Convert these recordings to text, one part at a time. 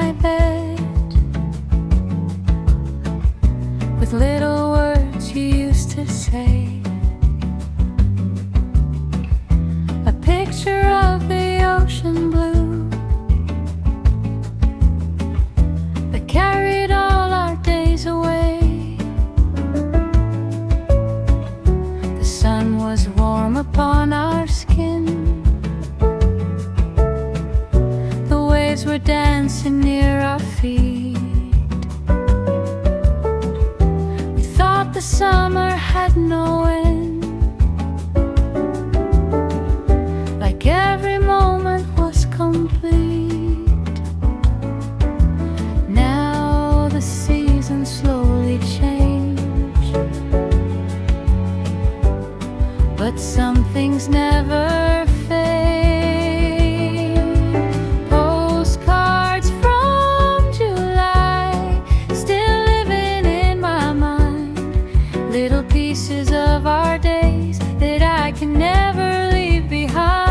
my bed with little words you used to say. A picture of the ocean blue that carried all our days away. The sun was warm upon our skin. The waves were dancing near our feet. We thought the summer had no end, like every moment was complete. Now the seasons slowly change, but some things never fade. Postcards from July, still living in my mind. Little pieces of our days that I can never leave behind.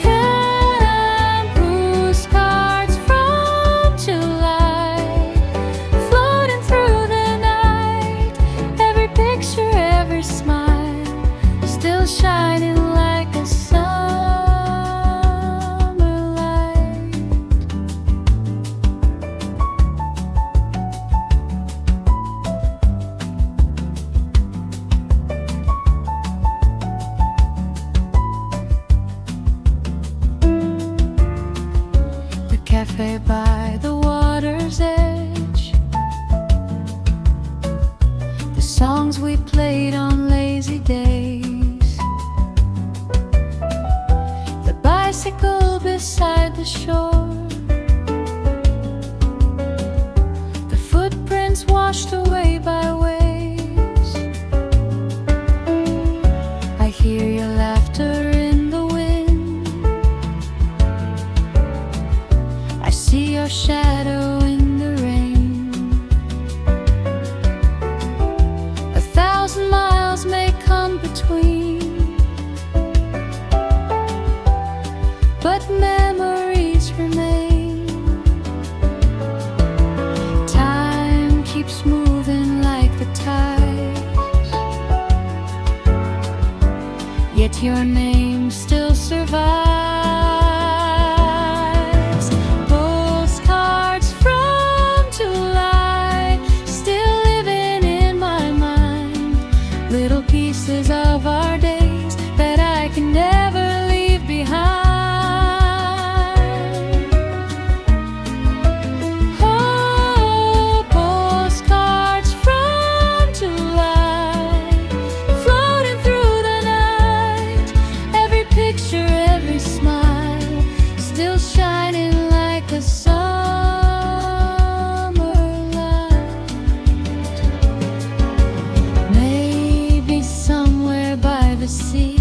And postcards from July, floating through the night. Every picture, every smile, still shining like a summer light. The cafe by the water's edge, the songs we played on lazy days, the bicycle beside the shore, the footprints washed away by waves. I hear your laughter in the wind, I see your shadow in the rain. 1,000 miles may come between, but memories remain. Time keeps moving like the tides, yet your name still survives. Postcards from July, still living in my mind. Little pieces of our days that I can never leave behind. Oh, postcards from July, floating through the night. Every picture, every smile, still shining like a summer light. Maybe somewhere by the sea,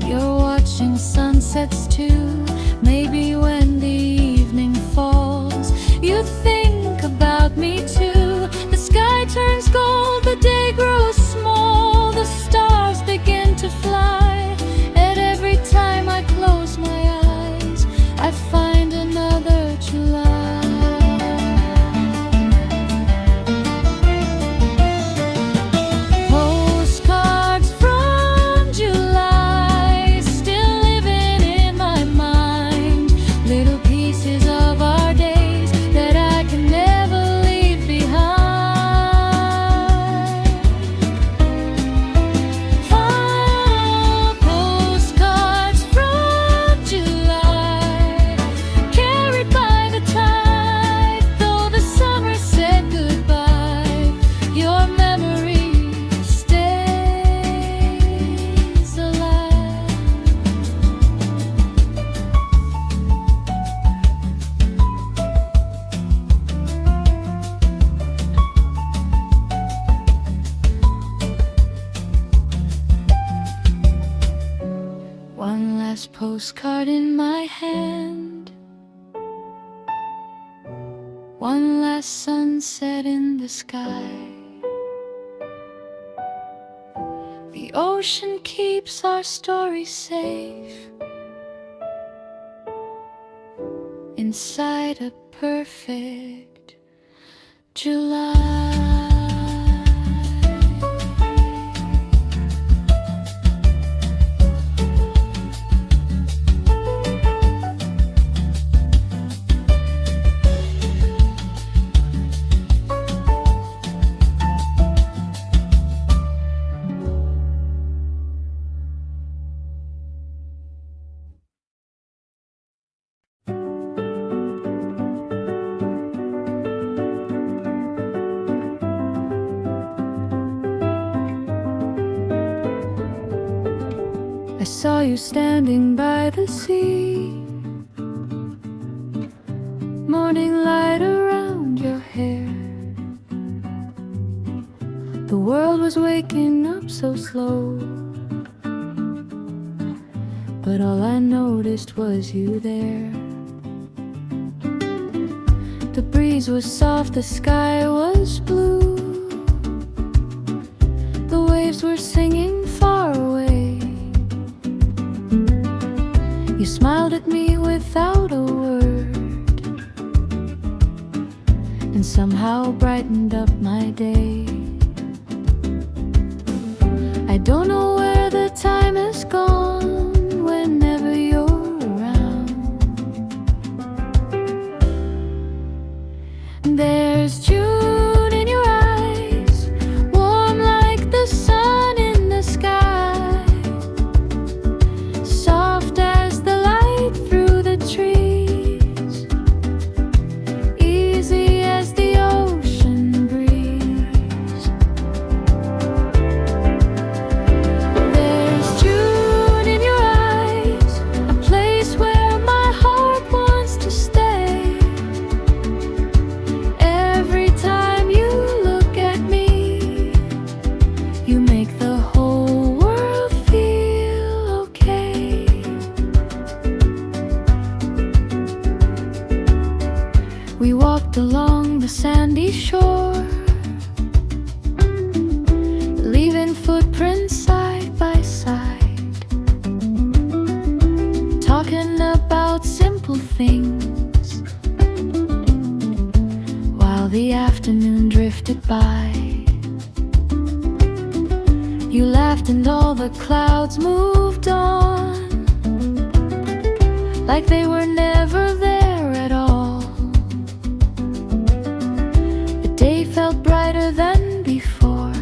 you're watching sunsets too. Maybe when the evening falls, you think about me too. The sky turns gold, the day grows small, the stars begin to fly. And every time I close my eyes, I find another July. Postcards from July, still living in my mind. Little pieces of our days that I can never leave behind. Oh, postcards from July, carried by the tide. Though the summer said goodbye, your memory stays alive. One last postcard in my hand, one last sunset in the sky. The ocean keeps our story safe, inside a perfect July. I saw you standing by the sea, morning light around your hair. The world was waking up so slow, but all I noticed was you there. The breeze was soft, the sky was blue, the waves were singing far away. You smiled at me without a word, and somehow brightened up my day. I don't know where the time has gone whenever you're around. There's June in your eyes, warm like the sun in the sky, soft as the light through the trees, easy as the ocean breeze. There's June in your eyes, a place where my heart wants to stay. Every time you look at me, you make the whole world feel okay. We walked along the sandy shore, leaving footprints side by side, talking about simple things, while the afternoon drifted by. You laughed and all the clouds moved on, like they were never there at all. The day felt brighter than before.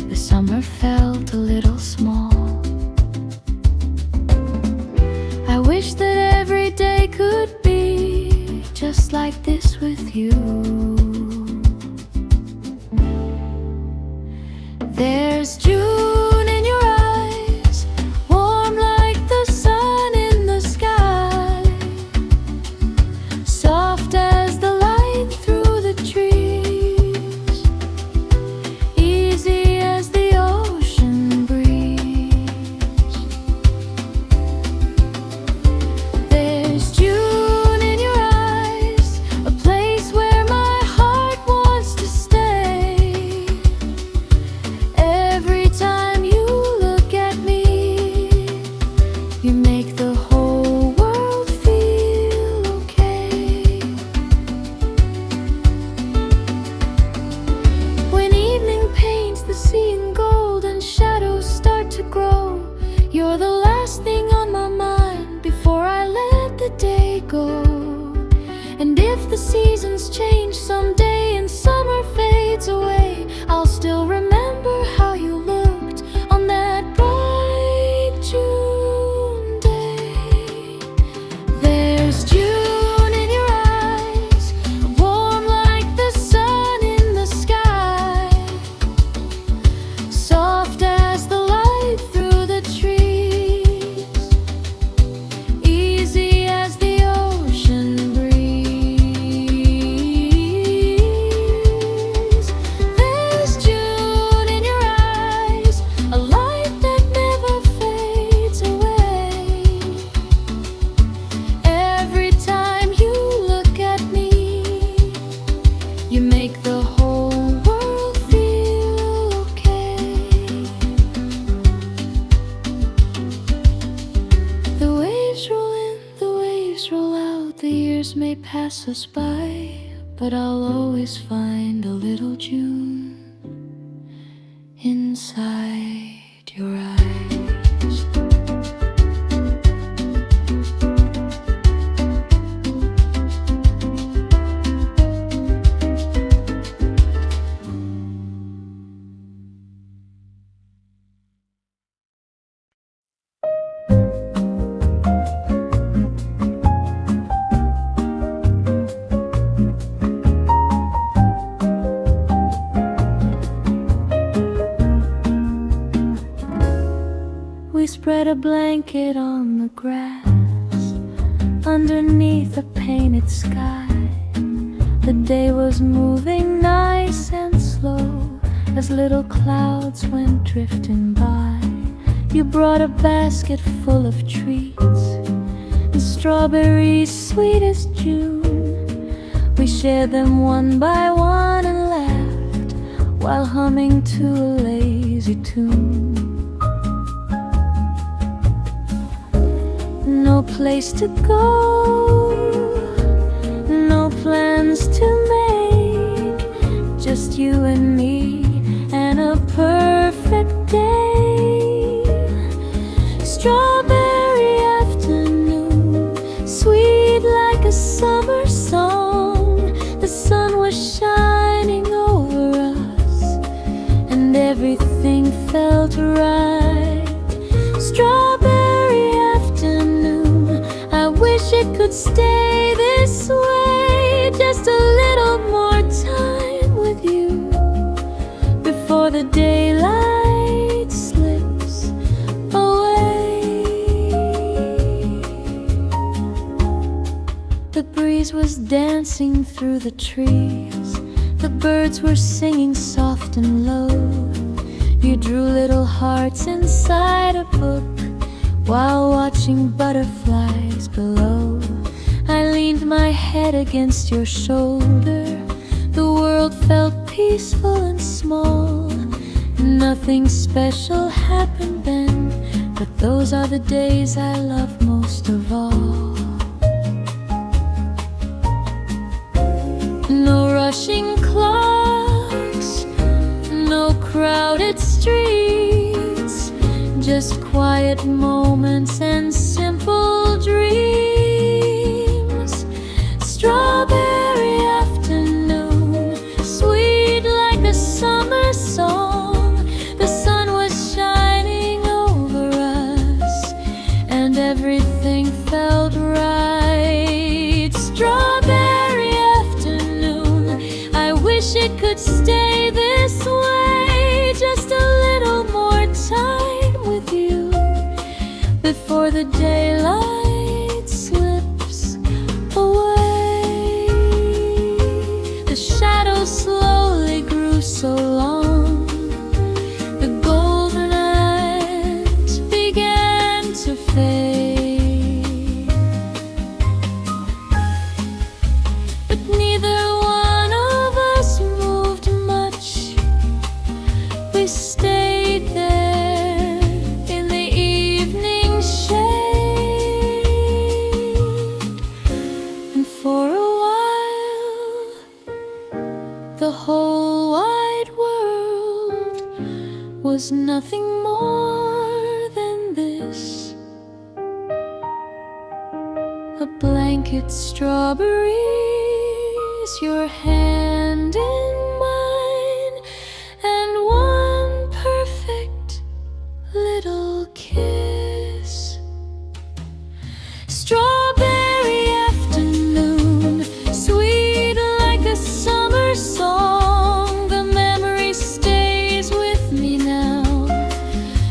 The summer felt a little small. I wish that every day could be just like this with you. There's June in your eyes, warm like the sun in the sky, soft as the light through the trees, easy as the ocean breeze. There's June in your eyes, a place where my heart wants to stay. Every time you look at me, you make the whole world feel okay. When evening paints the sea in gold and shadows start to grow, you're the last thing on my mind before I let the day go. And if the seasons change someday and summer fades away, I'll still remember how you looked on that bright June day. There's June in your eyes, warm like the sun in the sky, soft as the light through the trees, easy as the ocean breeze. may pass us by, but I'll always find a little June inside your eyes. We spread a blanket on the grass underneath a painted sky. The day was moving nice and slow as little clouds went drifting by. You brought a basket full of treats and strawberries sweet as June. We shared them one by one and laughed while humming to a lazy tune. No place to go, no plans to make, just you and me and a perfect day. Strawberry afternoon, sweet like a summer song. The sun was shining over us and everything felt right. Strawberry afternoon, I wish it could stay this way. Just a little more time with you before the daylight slips away. The breeze was dancing through the trees, the birds were singing soft and low. You drew little hearts inside a book while watching butterflies below. I leaned my head against your shoulder. The world felt peaceful and small. Nothing special happened then, but those are the days I love most of all. No rushing clocks, no crowded streets, just quiet moments and simple dreams. Strawberry afternoon, sweet like a summer song. The sun was shining over us and everything felt right. Strawberry afternoon, I wish it could stay this way. Just a little more time with you before the daylight slips away. The shadows slowly grew so long, the golden ants began to fade, but neither one of us moved much. We stayed there in the evening shade, and for a while the whole wide world was nothing more than this: a blanket, strawberries, your hand in mine, and one perfect little kiss. Strawberry afternoon, sweet like a summer song. The memory stays with me now,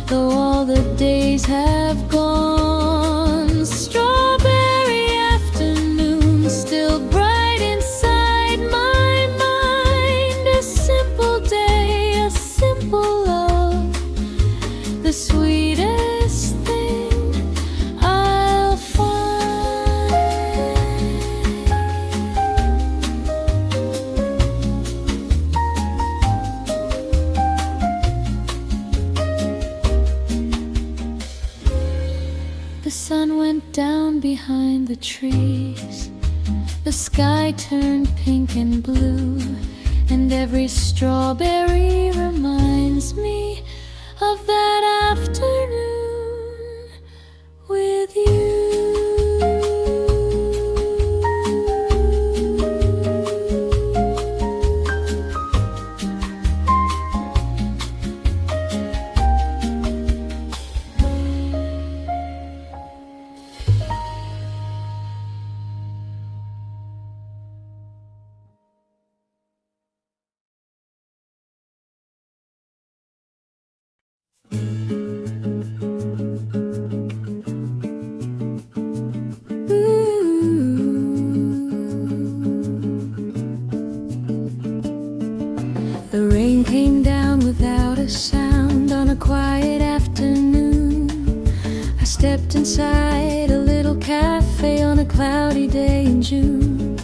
though all the days have gone. Strawberry afternoon, still bright inside my mind. A simple day, a simple love, the sweetest thing I'll find. The sun went down behind the trees, The sky turned pink and blue, and every strawberry reminds me of that afternoon with you. The rain came down without a sound on a quiet afternoon. I stepped inside a little cafe on a cloudy day in June.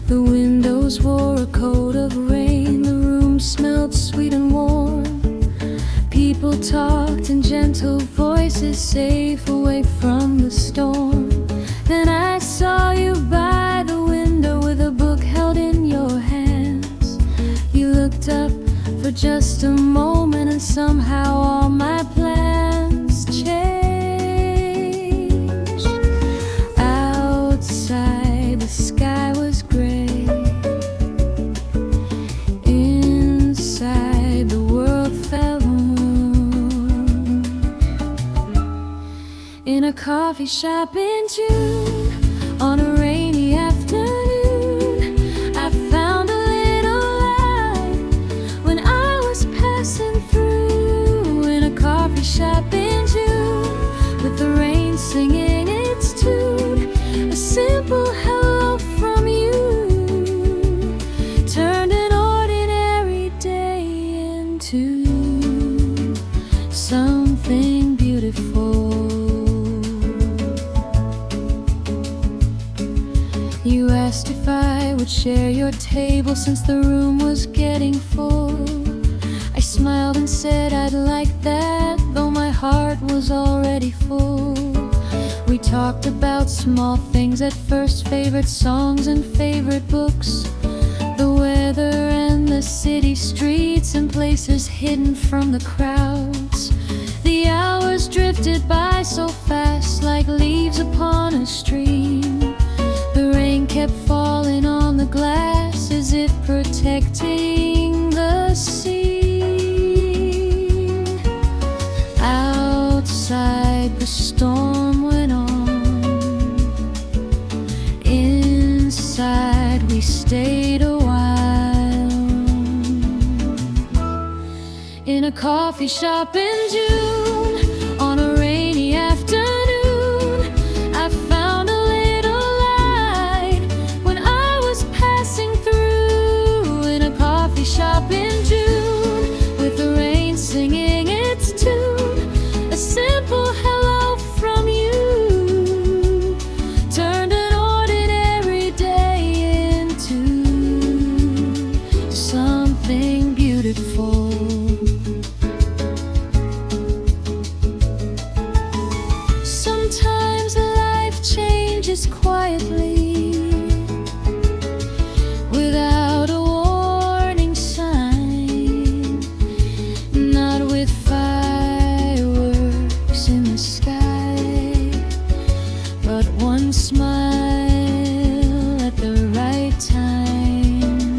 The windows wore a coat of rain, the room smelled sweet and warm. People talked in gentle voices, safe away from the storm. Then I saw you by the window with a book held in your hands. You looked up for just a moment, and somehow all my plans changed. Outside the sky was gray, inside the world felt warm. In a coffee shop in June, on a rainy afternoon, I found a little light when I was passing through. In a coffee shop in June, with the rain singing its tune, a simple hello from you turned an ordinary day into something beautiful. You asked if I would share your table since the room was getting full. I smiled and said I'd like that, though my heart was already full. We talked about small things at first, favorite songs and favorite books, the weather and the city streets and places hidden from the crowds. The hours drifted by so fast, like leaves upon a stream. The rain kept falling on the glass as if protecting the scene. Outside the storm went on, inside we stayed a while. In a coffee shop in June, on a rainy afternoon, I found a little light when I was passing through. In a coffee shop in June, with the rain singing its tune, a simple hello from you turned an ordinary day into something beautiful. Sometimes life changes quietly, without a warning sign, not with fireworks in the sky, but one smile at the right time.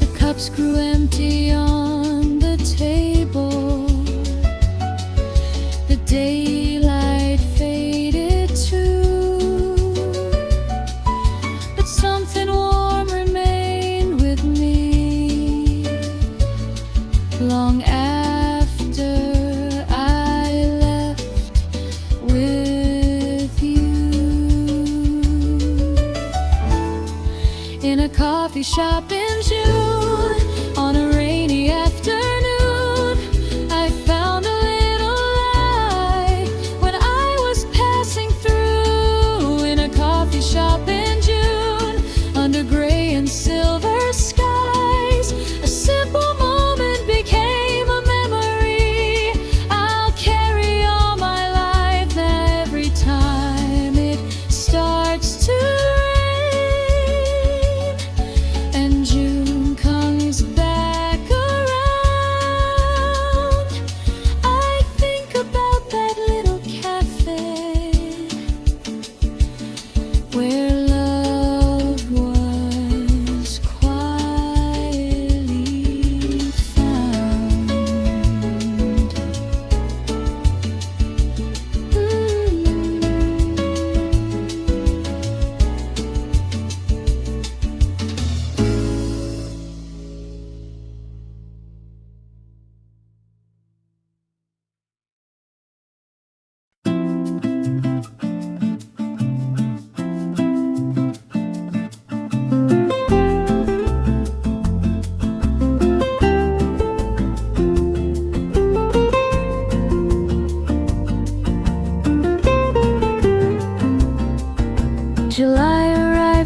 The cups grew empty on the table, the daylight faded too, but something warm remained with me long after I left with you. In a coffee shop in June, on a rainy afternoon, I found a little light when I was passing through. In a coffee shop in June, under gray and silver skies, a simple moment became a memory I'll carry all my life. Every time it starts to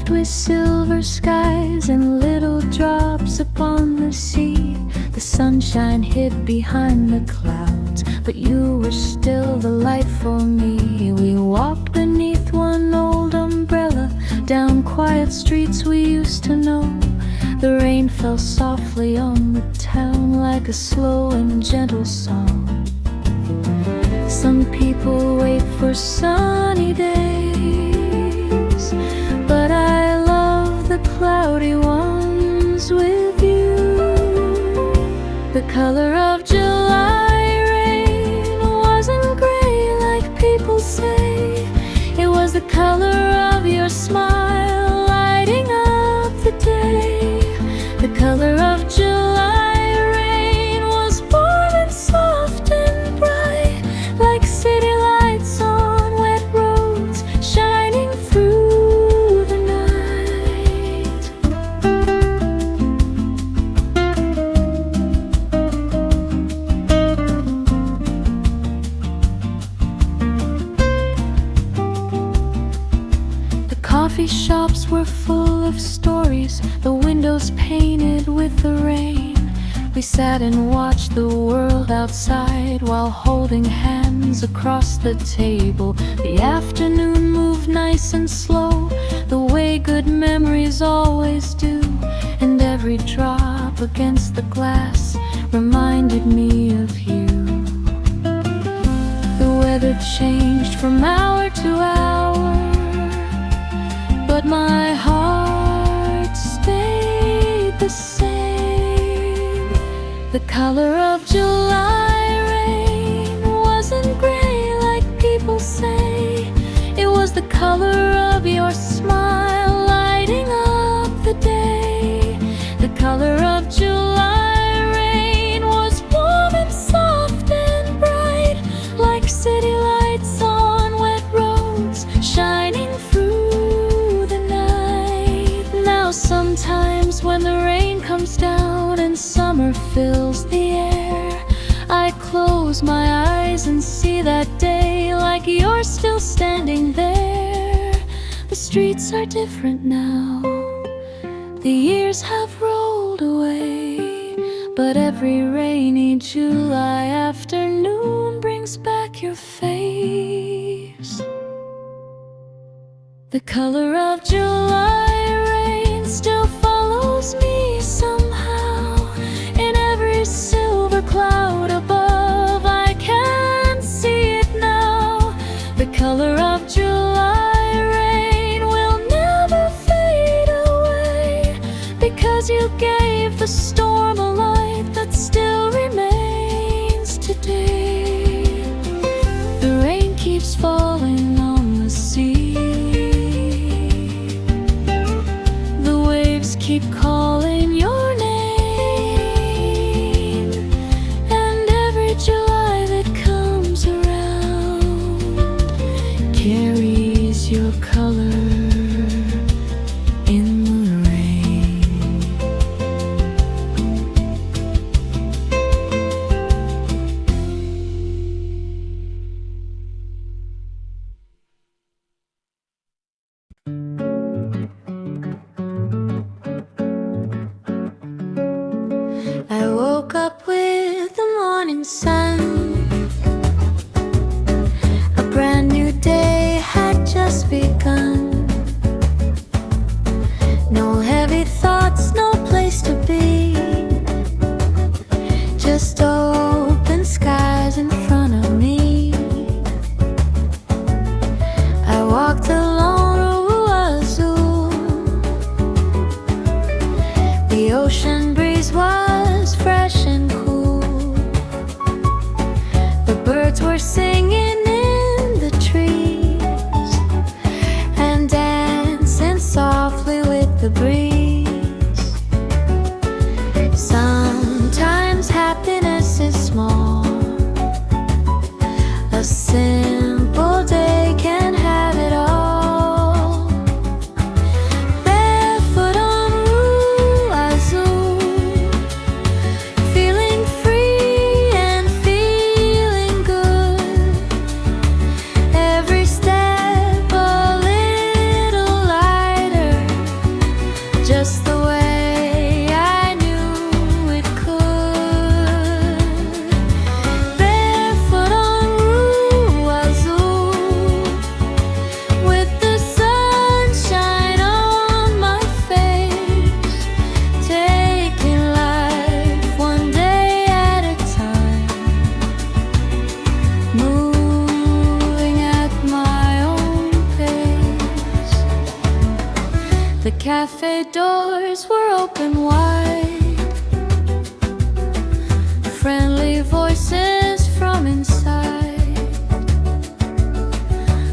night with silver skies and little drops upon the sea. The sunshine hid behind the clouds, but you were still the light for me. We walked beneath one old umbrella, down quiet streets we used to know. The rain fell softly on the town like a slow and gentle song. Some people wait for sunny days, but I love the cloudy ones with you. The color of July rain wasn't gray like people say. It was the color of your smile lighting up the day. The color of July rain was warm and soft and bright, like city lights on wet roads shining through the night. The coffee shops were full of stories, the windows painted with the rain. We sat and watched the world outside while holding hands across the table. The afternoon moved nice and slow, the way good memories always do. And every drop against the glass reminded me of you. The weather changed from hour to hour, but my heart stayed the same. The color of July rain wasn't gray like people say. It was the color of your smile lighting up the day. The color of July rain was warm and soft and bright, like city lights on wet roads shining through the night. Now sometimes when the rain comes down and summer fills the air, I close my eyes and see that day like you're still standing there. The streets are different now, the years have rolled away, but every rainy July afternoon brings back your face. The color of July rain still follows me somehow. In every silver cloud above, I can see it now. The color of July rain will never fade away, because you gave the storm a light that still remains today. The rain keeps falling on the sea, the waves keep calling your name, and every July that comes around carries your color in the rain. I woke up with the morning sun. A brand new day had just begun. cafe doors were open wide, friendly voices from inside,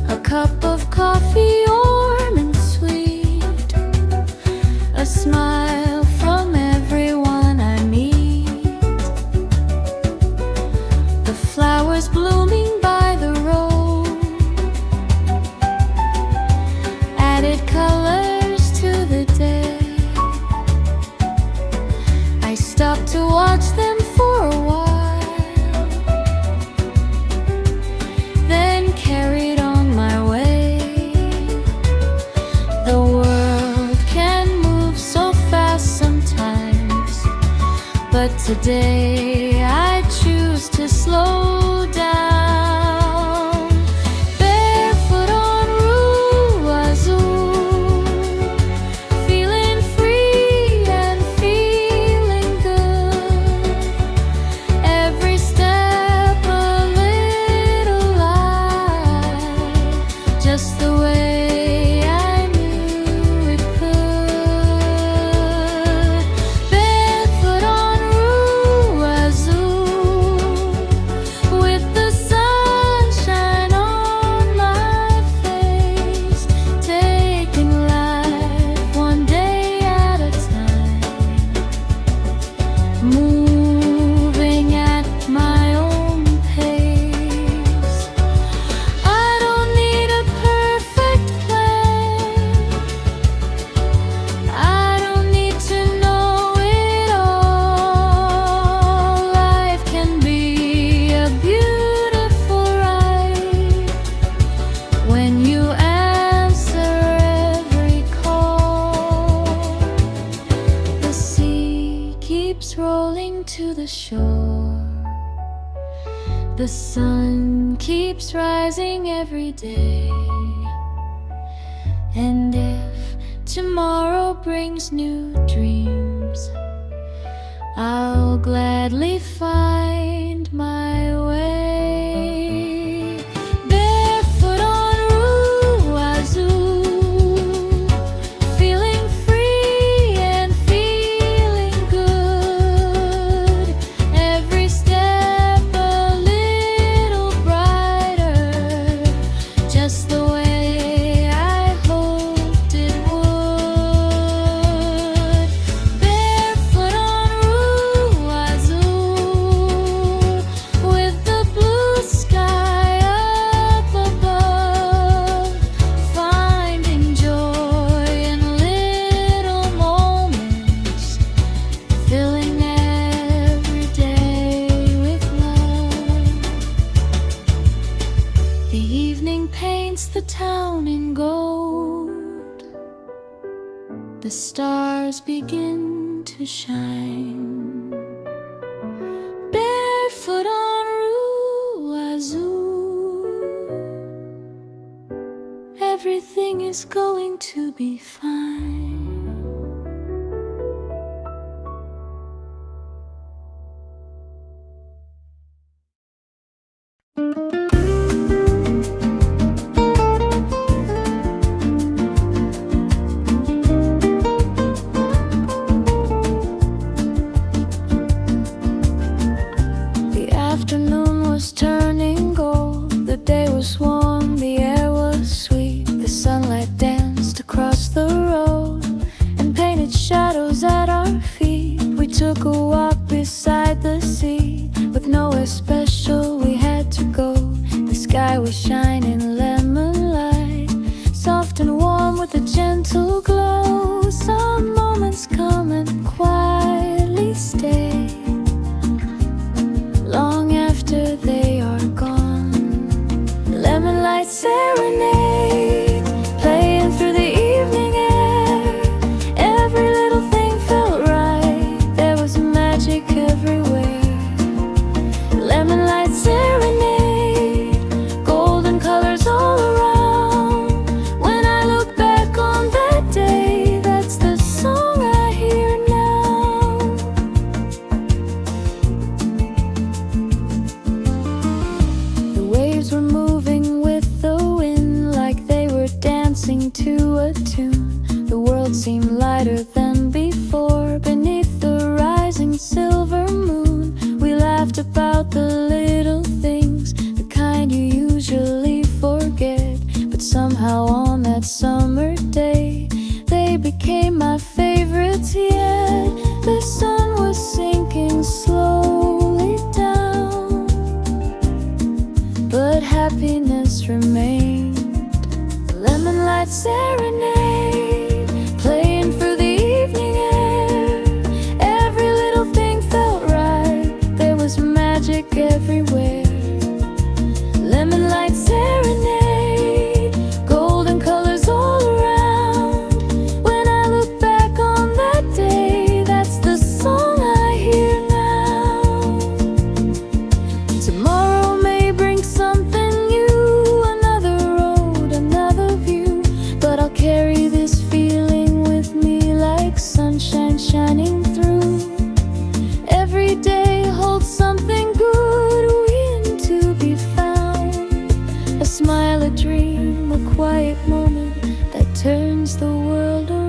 a cup of coffee warm and sweet, a smile from everyone I meet, the flowers blooming by the road added colors to the day. I stopped to watch them for a while, then carried on my way. The world can move so fast sometimes, but today I choose to slow down. Barefoot on Rua Azul, feeling free and feeling good. Every step a little light, just the way I knew it could. Barefoot on Rua Azul, with the sunshine on my face, taking life one day at a time, moving at my own pace. I don't need a perfect plan, I don't need to know it all. Life can be a beautiful ride when you answer every call. The sea keeps rolling to the shore, the sun keeps rising every day. And if tomorrow brings new dreams, I'll gladly find my way. Barefoot on Rua Azul, feeling free and feeling good. Every step a little brighter, just the way I hoped it would. Barefoot on Rua Azul, with the blue sky up above, finding joy in little moments, filling every day with love. The evening paints the town in gold, the stars begin to shine. Barefoot on Rua Azul, everything is going to be fine. The afternoon was turning gold, the day was warm, the air was sweet. The sunlight danced across the road and painted shadows at our feet. We took a walk beside the sea, with nowhere special we had to go. The sky was shining lemon light, soft and warm with a gentle glow. Some moments come and quietly stay, long after they are gone. Lemon light serenade, playing through the evening air. Every little thing felt right, there was magic everywhere. Lemon light serenade, golden colors all around. When I look back on that day, that's the song I hear now. The waves were moving with the wind, like they were dancing to a tune. The world seemed lighter than before. Beneath the rising silver moon, we laughed about the little things, the kind you usually forget. But somehow on that summer day, they became my favorites yet. The sun was sinking slowly down, but happiness remained. Lemon light serenade, playing through the evening air. Every little thing felt right, there was magic everywhere. Lemon light serenade, golden colors all around. When I look back on that day, that's the song I hear now. Tomorrow may bring something new, another road, another view, but I'll carry this feeling with me like sunshine shining through. Every day holds something good waiting to be found. A smile, a dream, a quiet moment that turns the world around.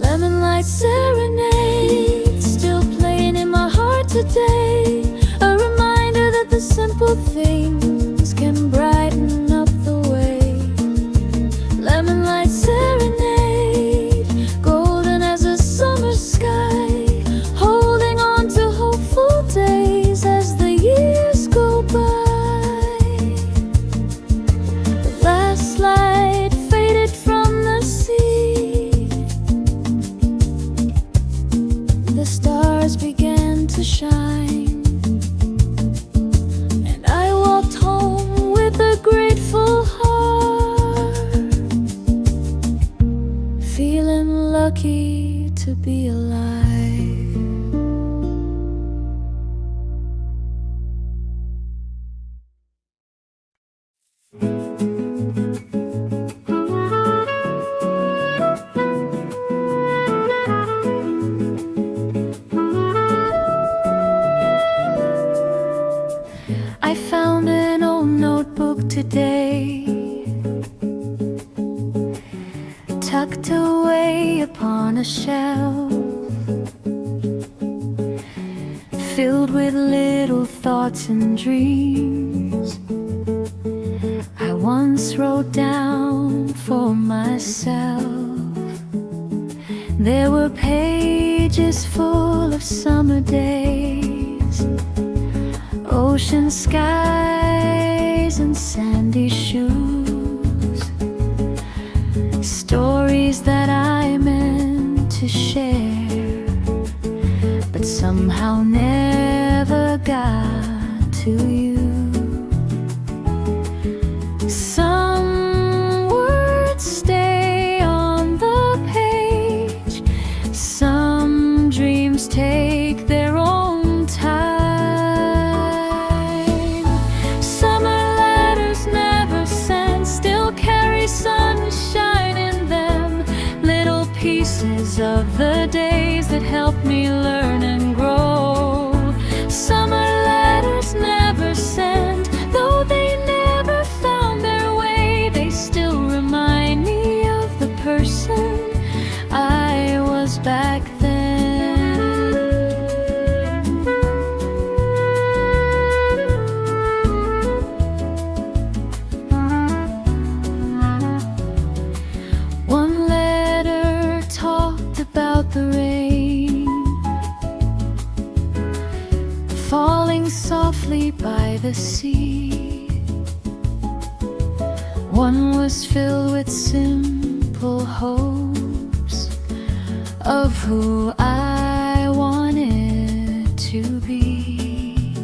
Lemon light serenade, still playing in my heart today. A reminder that the simple things can brighten up the way. Lemon light serenade, golden as a summer sky, holding on to hopeful days as the years go by. The last light faded from the sea, the stars began to shine, and I walked home with a grateful heart, feeling lucky to be alive. I found an old notebook today, tucked away upon a shelf, filled with little thoughts and dreams I once wrote down for myself. There were pages full of summer days, ocean skies and sandy shoes, stories that I meant to share, but somehow never got to you. Some words stay on the page, some dreams take their own time. Summer letters never sent still carry sunshine in them, little pieces of the days that helped me learn and grow. Summer letters never sent, though they never found their way, they still remind me of the person I was back then. One letter talked about the rain falling softly by the sea. One was filled with simple hopes of who I wanted to be.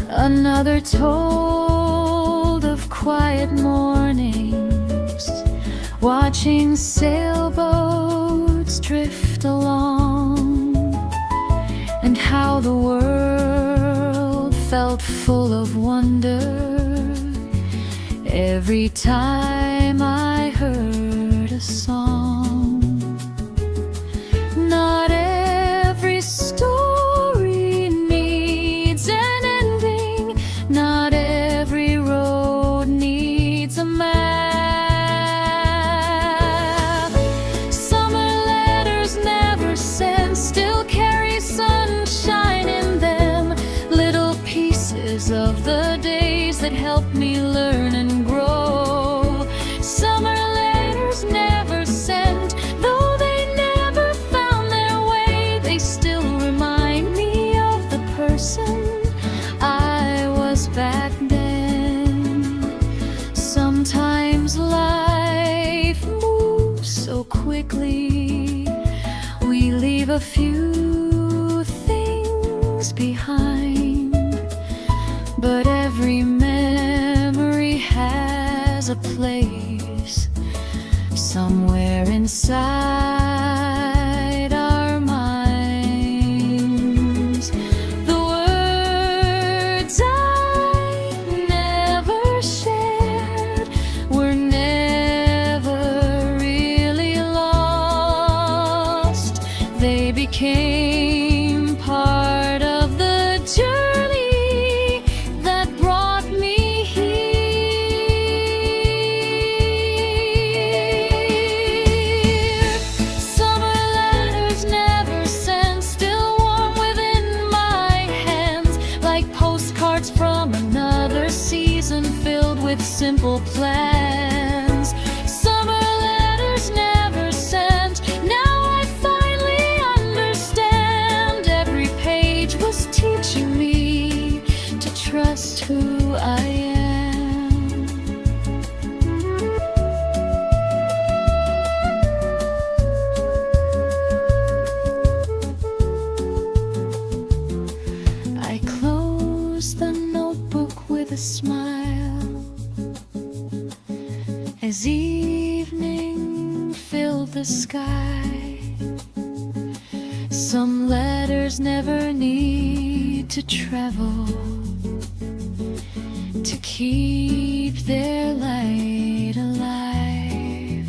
Another told of quiet mornings, watching sailboats drift along, and how the world felt full of wonder every time I heard a song. Not every story needs an ending, not every road needs a map. Summer letters never sent still carry sunshine in them, little pieces of the days that helped me learn and grow. Summer letters never sent, though they never found their way, they still remind me of the person I was back then. Sometimes life moves so quickly, we leave a few things behind, but every memory has a place somewhere inside our minds. The words I never shared were never really lost. They became part of the journey that brought me here. Summer letters never sent, still warm within my hands, like postcards from another season filled with simple plans. Summer letters never sent, now I finally understand. Every page was teaching me to trust who I am. I closed the notebook with a smile as evening filled the sky. Some letters never need to travel to keep their light alive.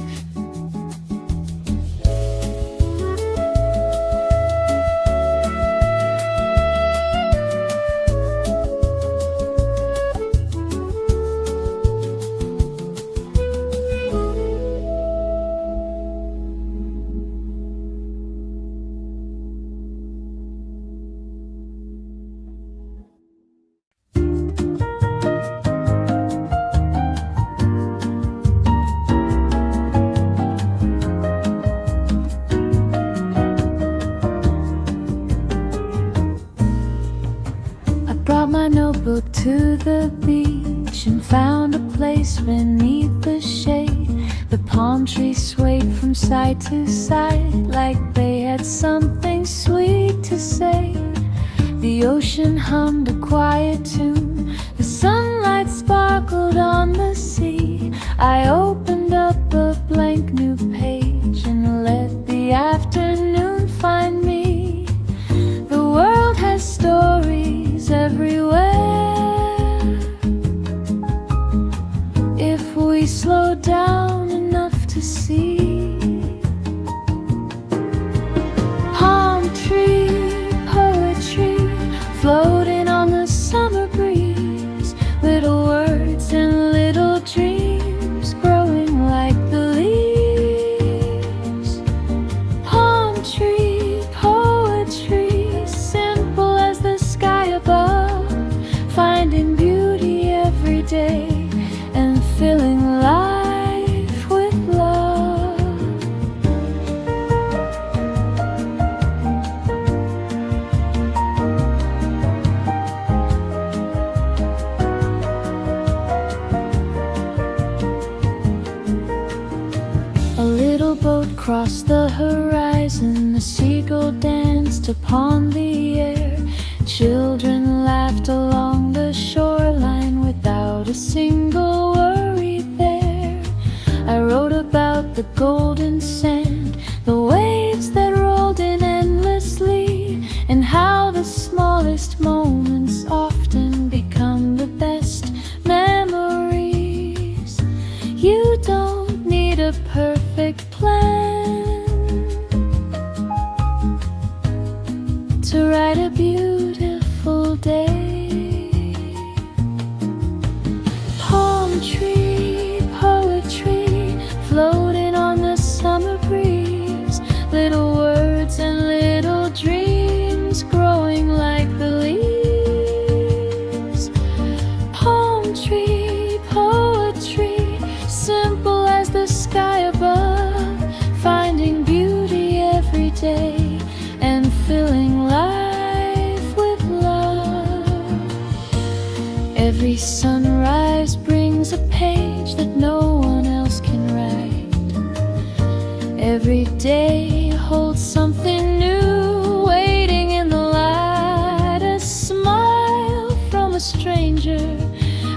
Brought my notebook to the beach and found a place beneath the shade. The palm trees swayed from side to side like they had something sweet to say. The ocean hummed a quiet tune, the sunlight sparkled on the sea. I opened up a blank new page and let the afternoon find me. The world has stories everywhere if we slow down enough to see. Palm tree poetry floating on the summer breeze, little words and little dreams growing like the leaves. Palm tree poetry, simple as the sky above, finding beauty every day and filling life with love. A little boat crossed the horizon, a seagull danced upon the air. Children laughed along the shoreline without a single worry there. I wrote about the golden sand, the waves that rolled in endlessly, and how the smallest moments often to write a beautiful day. Palm tree poetry floating on the summer breeze, little words and little dreams growing like the leaves. Palm tree poetry, simple as the sky above, finding beauty every day and filling life with love. Every sunrise brings a page that no one else can write. Every day holds something new waiting in the light. A smile from a stranger,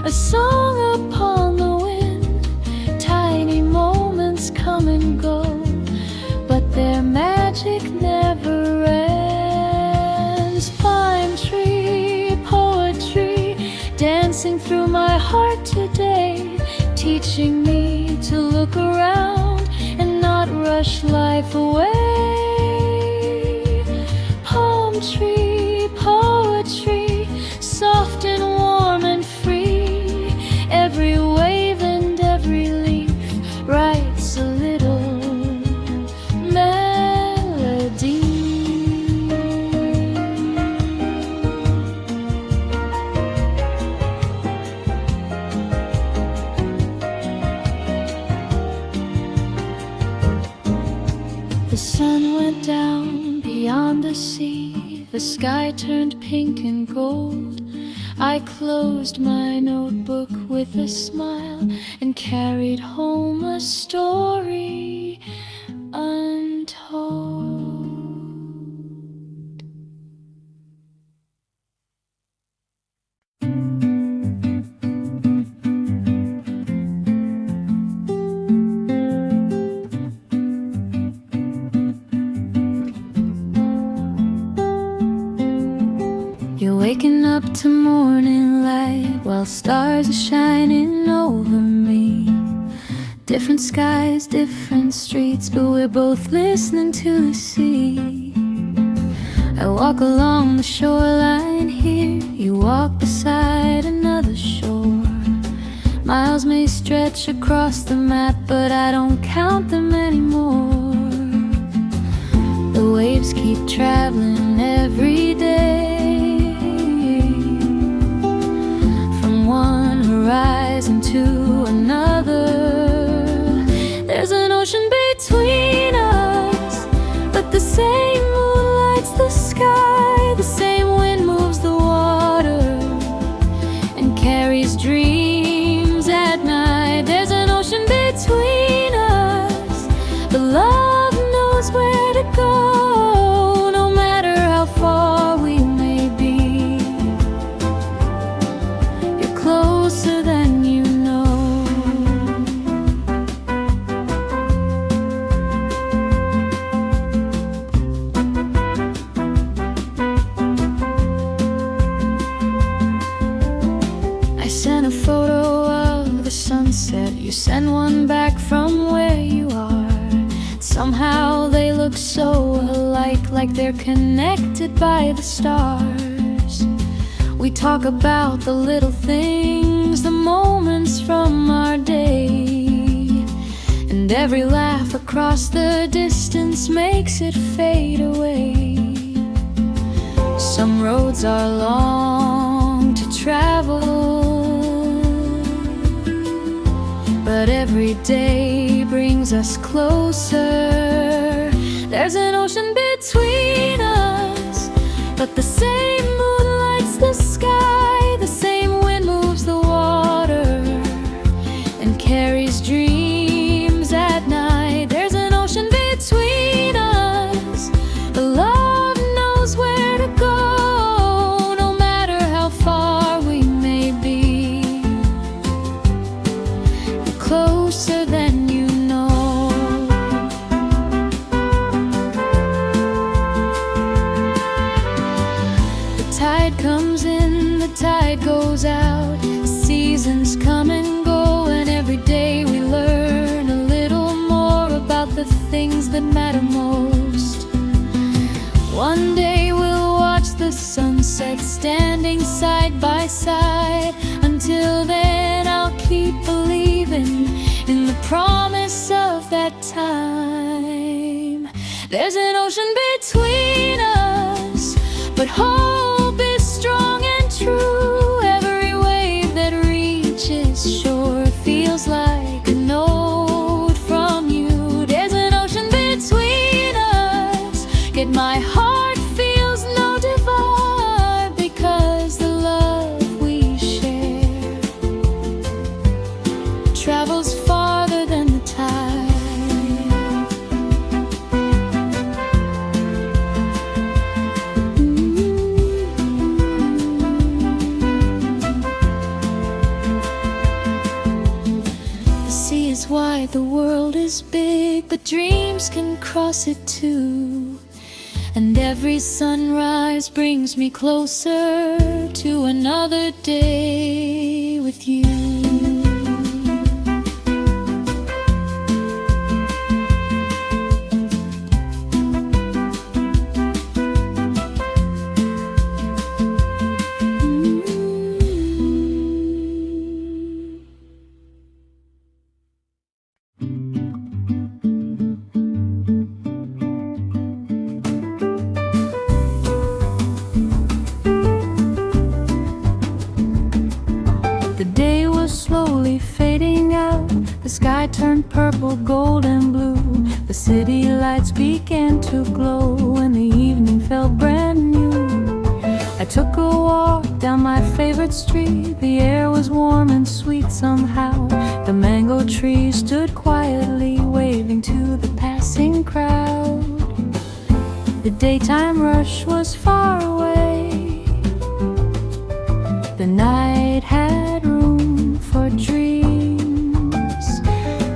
a song upon the wind. Tiny moments come and go, but their magic never ends. Pine tree poetry dancing through my heart today, teaching me to look around and not rush life away. Palm tree poetry, soft and warm and free. Every wave and every leaf writes a little melody. The sun went down beyond the sea, the sky turned pink and gold. I closed my notebook with a smile and carried home a story untold. You're waking up to morning light while stars are shining over me. Different skies, different streets, but we're both listening to the sea. I walk along the shoreline here, you walk beside another shore. Miles may stretch across the map, but I don't count them anymore. The waves keep traveling every day, one horizon to another. There's an ocean between us, but the same moon lights the sky, the same wind moves the water and carries dreams at night. There's an ocean between us, but love knows where to go, no matter how far we may be. Closer than you know. I sent a photo of the sunset, you sent one back from where you are. Somehow they look so alike, like they're connected by the stars. We talk about the little things, the moments from our day, and every laugh across the distance makes it fade away. Some roads are long to travel, but every day brings us closer. There's an ocean between us, but the same moon lights the sky, the same wind moves the water and carries dreams at night. There's an ocean between us, but love knows where to go, no matter how far we may be. You're closer than you know. The tide comes in, the tide goes out. The seasons come and go, and every day we learn a little more about the things that matter most. One day we'll watch side by side. Until then, I'll keep believing in the promise of that time. There's an ocean between us, but hope is strong and true. Every wave that reaches shore feels like a note from you. There's an ocean between us, yet my heart feels no divide, because the love we share travels farther than the tide. Why the world is big, but dreams can cross it too. And every sunrise brings me closer to another day with you. The sky turned purple, gold and blue. The city lights began to glow, and the evening felt brand new. I took a walk down my favorite street. The air was warm and sweet somehow. The mango trees stood quietly, waving to the passing crowd. The daytime rush was far away. The night had room for dreams.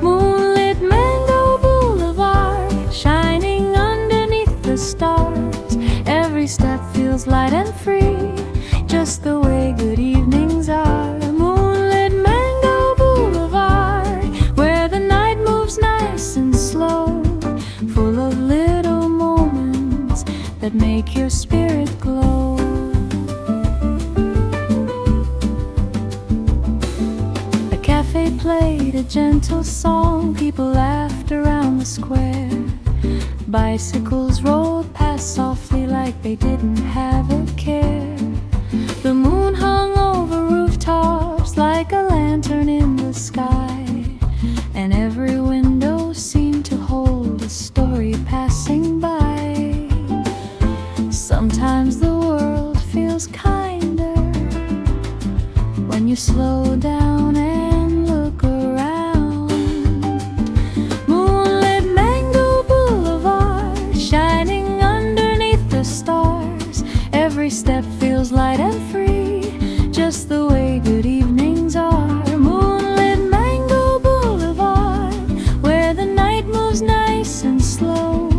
Moonlit Mango Boulevard, shining underneath the stars. Every step feels light and free, just the way good evenings are. Moonlit Mango Boulevard, where the night moves nice and slow, full of little moments that make your spirit glow. Cafe played a gentle song, people laughed around the square. Bicycles rolled past softly like they didn't have a care. The moon hung over rooftops like a lantern in the sky, and every window seemed to hold a story passing by. Sometimes the world feels kinder when you slow down and look around. Moonlit Mango Boulevard, shining underneath the stars. Every step feels light and free, just the way good evenings are. Moonlit Mango Boulevard, where the night moves nice and slow,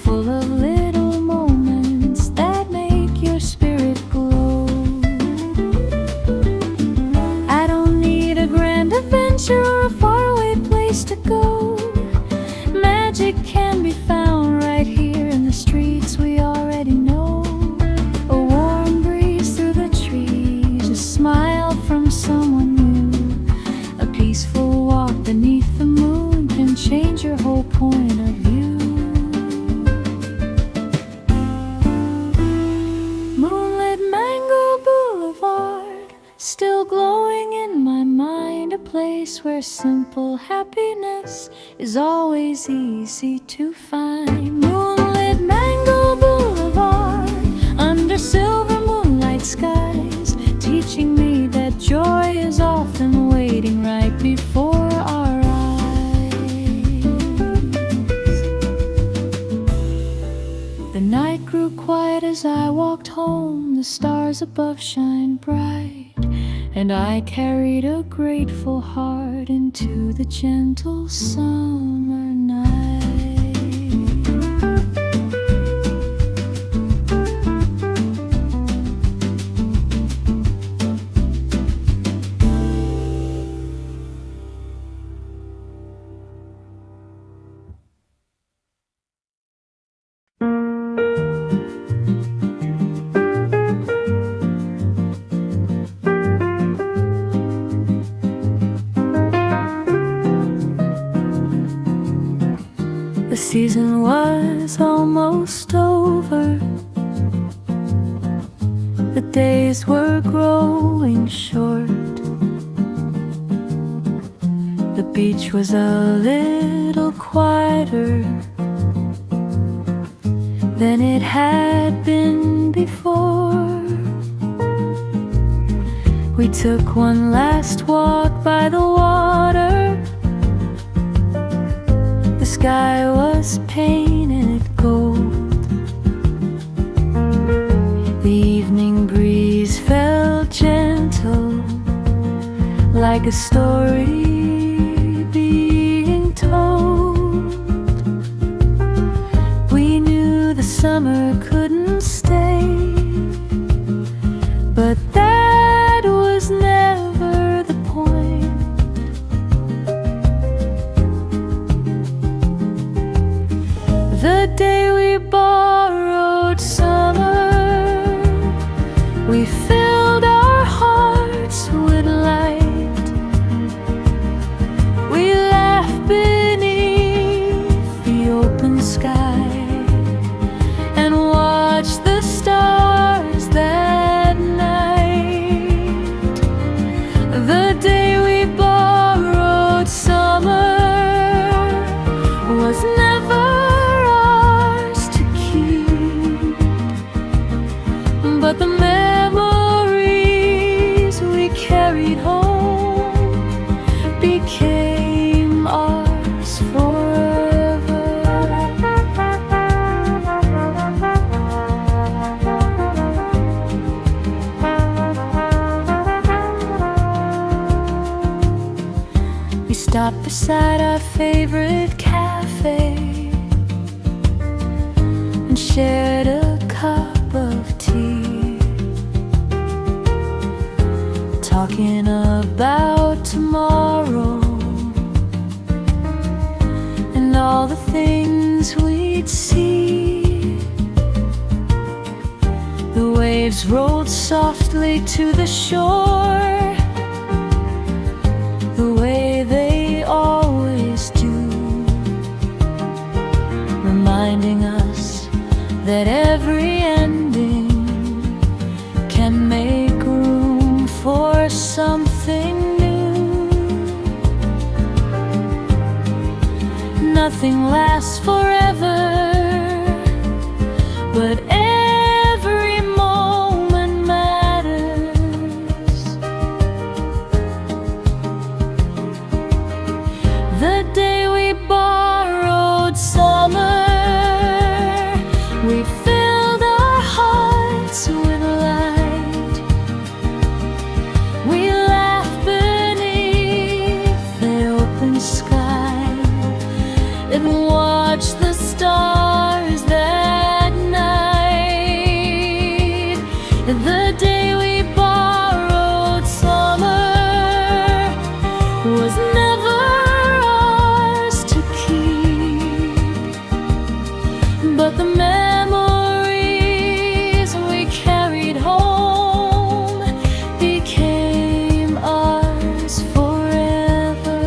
full of little moments that make your spirit glow. I don't need a grand adventure or a faraway place to go. Magic can be found right here in the streets we already know. A warm breeze through the trees, a smile from someone new. A peaceful walk beneath the moon can change your whole point of view. Moonlit Mango Boulevard, still glowing in my mind. A place where simple happiness is always easy to find. Moonlit Mango Boulevard, under silver moonlight skies, teaching me that joy is often waiting right before our eyes. The night grew quiet as I walked home. The stars above shine bright, and I carried a grateful heart into the gentle summer night. over. The days were growing short. The beach was a little quieter than it had been before. We took one last walk by the water. The sky was painted gold. The evening breeze felt gentle, like a story being told. We knew the summer couldn't stay, but that was never the point. The day we borrowed summer, we filled our hearts with light. We laughed beneath the open sky and watched the stars that night. The day we borrowed summer was never ours to keep, but the memories we carried home became ours forever. We stopped beside our favorite cafe and shared a cup of tea, talking about tomorrow and all the things we'd see. The waves rolled softly to the shore, the way they always do, reminding us that every ending can make room for something new. Nothing lasts forever, but every moment matters. The day we borrowed summer, we filled our hearts with light. We laughed beneath the open sky and watched the stars that night. The day we borrowed summer was never ours to keep, but the memories we carried home became ours forever.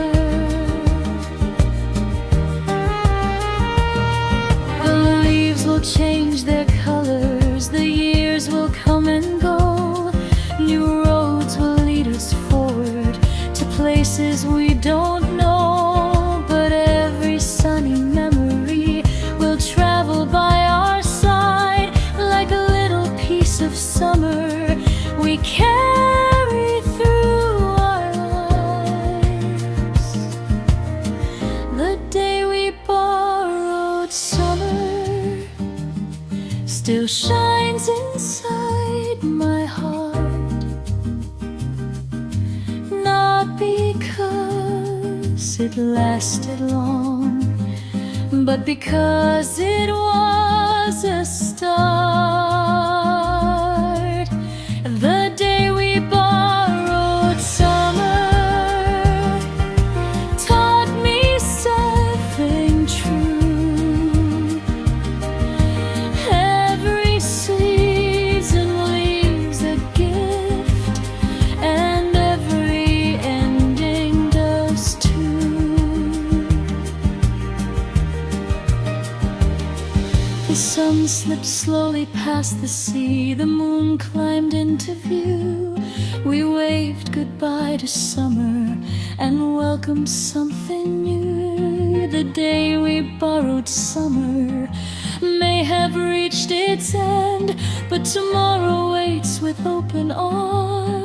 The leaves will change their colors, the years will come and go. New roads will lead us forward to places we don't know, but every sunny memory will travel by our side like a little piece of summer we carry through our lives. The day we borrowed summer still shines inside my heart, not because it lasted long, but because it was a start. The day we borrowed summer taught me something true. Every season leaves a gift, and every ending does too. The sun slips slowly past the sea, the moon climbed into view. We waved goodbye to summer and welcomed something new. The day we borrowed summer may have reached its end, but tomorrow waits with open arms.